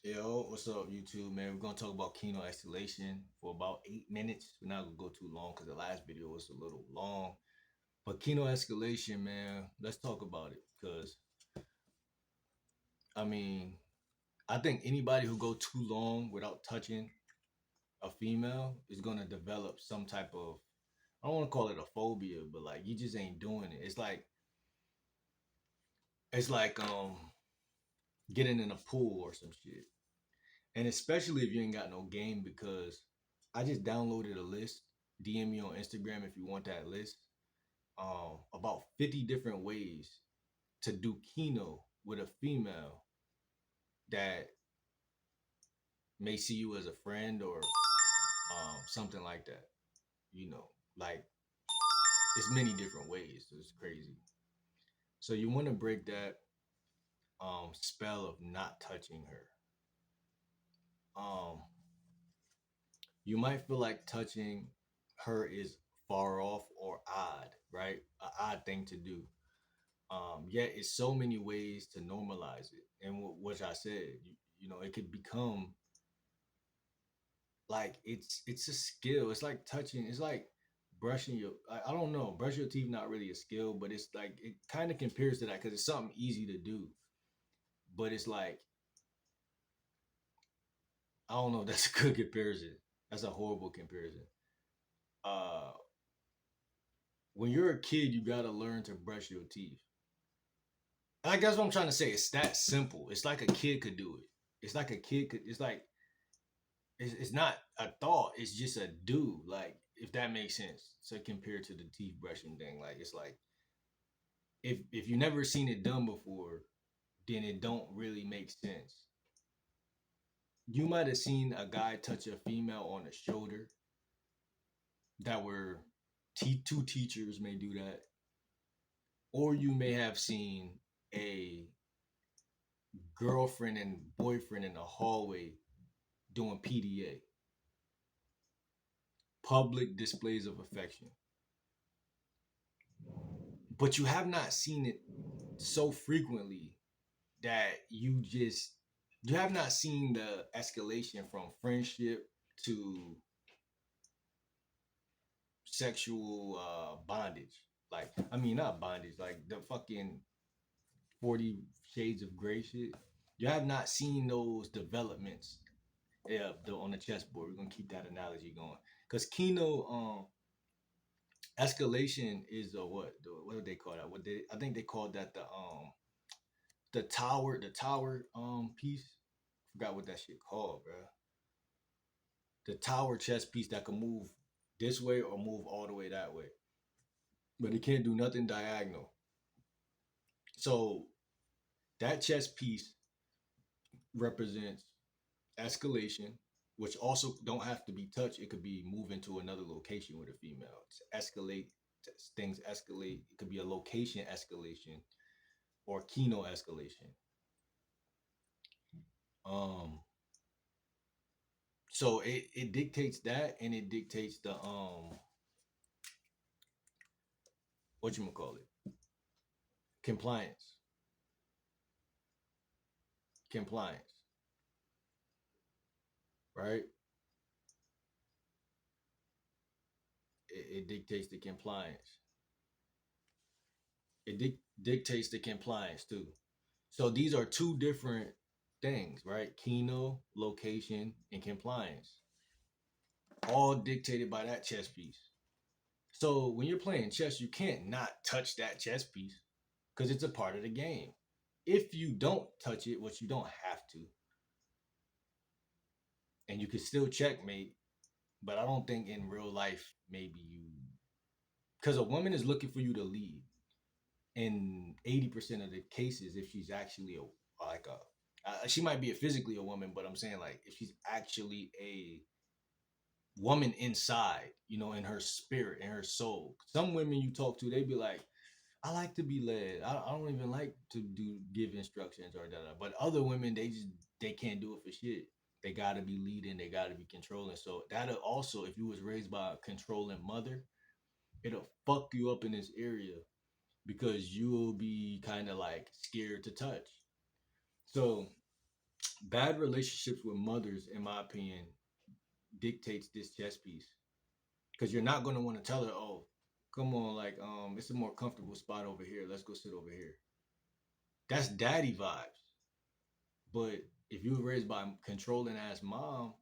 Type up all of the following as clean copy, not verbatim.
Yo, what's up, YouTube, man? We're gonna talk about Kino Escalation for about 8 minutes. We're not gonna go too long because the last video was a little long. But Kino Escalation, man, let's talk about it. Because I mean, I think anybody who go too long without touching a female is gonna develop some type of, I don't want to call it a phobia, but like you just ain't doing it. It's like getting in a pool or some shit. And especially if you ain't got no game, because I just downloaded a list. DM me on Instagram if you want that list. About 50 different ways to do Kino with a female that may see you as a friend or something like that. You know, like it's many different ways. It's crazy. So you want to break that spell of not touching her. Um, you might feel like touching her is far off or odd, right? An odd thing to do. Yet it's so many ways to normalize it. And what I said, you know, it could become like it's a skill. It's like touching. It's like brushing your. I don't know. Brush your teeth not really a skill, but it's like it kind of compares to that because it's something easy to do. But it's like I don't know. That's a good comparison. That's a horrible comparison. Uh, when you're a kid, you gotta learn to brush your teeth. And I guess what I'm trying to say. It's that simple. It's like a kid could do it. It's like a kid could. It's like it's not a thought. It's just a do. Like if that makes sense. So compared to the teeth brushing thing, like it's like if you never seen it done before, then it don't really make sense. You might have seen a guy touch a female on the shoulder. That were two teachers may do that, or you may have seen a girlfriend and boyfriend in the hallway doing PDA, public displays of affection. But you have not seen it so frequently that you have not seen the escalation from friendship to sexual bondage. Like, I mean, not bondage, like the fucking 40 Shades of Grey shit. You have not seen those developments, yeah, on the chessboard. We're gonna keep that analogy going. Because Kino escalation is what do they call that? I think they called that the tower piece. Forgot what that shit called, bro. The tower chess piece that can move this way or move all the way that way, but it can't do nothing diagonal. So that chess piece represents escalation, which also don't have to be touched. It could be moving to another location with a female. To escalate, things escalate. It could be a location escalation or Kino escalation. Um, so it dictates that, and it dictates the what you call it, compliance, compliance, right? It dictates the compliance. Dictates the compliance too. So these are two different things, right? Kino, location, and compliance, all dictated by that chess piece. So when you're playing chess, you can't not touch that chess piece because it's a part of the game. If you don't touch it, which you don't have to, and you can still checkmate, but I don't think in real life maybe you, because a woman is looking for you to lead in 80% of the cases. If she's actually a like a she might be a physically a woman, but I'm saying like if she's actually a woman inside, you know, in her spirit, in her soul. Some women you talk to, they be like, I like to be led. I don't even like to give instructions or that. But other women, they can't do it for shit. They gotta be leading. They gotta be controlling. So that'll also, if you was raised by a controlling mother, it'll fuck you up in this area because you'll be kind of like scared to touch. So Bad relationships with mothers, in my opinion, dictates this chess piece because you're not going to want to tell her, oh, come on, like it's a more comfortable spot over here. Let's go sit over here. That's daddy vibes. But if you were raised by a controlling ass mom,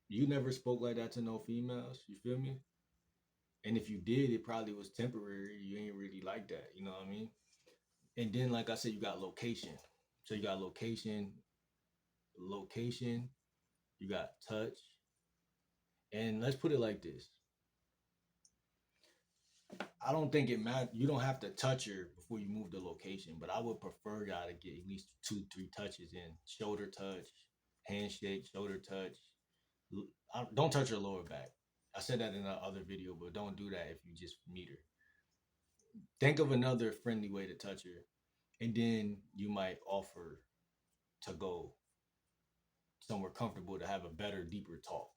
you never spoke like that to no females. You feel me? And if you did, it probably was temporary. You ain't really like that. You know what I mean? And then, like I said, you got location. So you got location, you got touch. And let's put it like this. I don't think it matters. You don't have to touch her before you move the location, but I would prefer y'all to get at least two, three touches in. Shoulder touch, handshake, shoulder touch. Don't touch her lower back. I said that in the other video, but don't do that if you just meet her. Think of another friendly way to touch her, and then you might offer to go somewhere comfortable to have a better, deeper talk.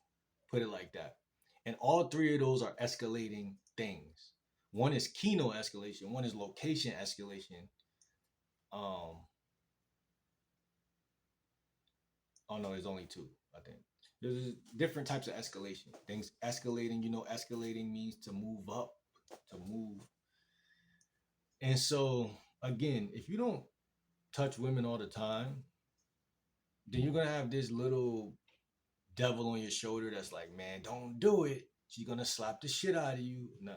Put it like that. And all three of those are escalating things. One is Kino escalation, one is location escalation. Um, oh no, there's only two, I think. There's different types of escalation. Things escalating, escalating means to move up, to move. And so, again, if you don't touch women all the time, then you're gonna have this little devil on your shoulder that's like, man, don't do it. She's gonna slap the shit out of you. No.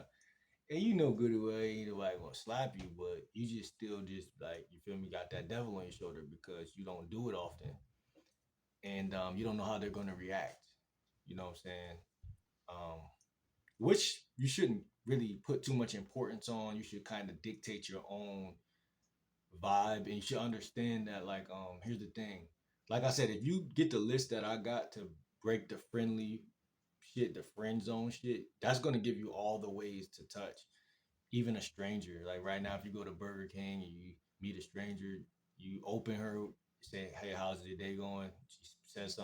And you know good and well ain't nobody gonna slap you, but you just still just like, you feel me, got that devil on your shoulder because you don't do it often. And you don't know how they're gonna react. You know what I'm saying? Um, which you shouldn't really put too much importance on. You should kind of dictate your own vibe, and you should understand that, like, here's the thing. Like I said, if you get the list that I got to break the friendly shit, the friend zone shit, that's gonna give you all the ways to touch even a stranger. Like right now, if you go to Burger King and you meet a stranger, you open her, say, "Hey, how's your day going?" She says something.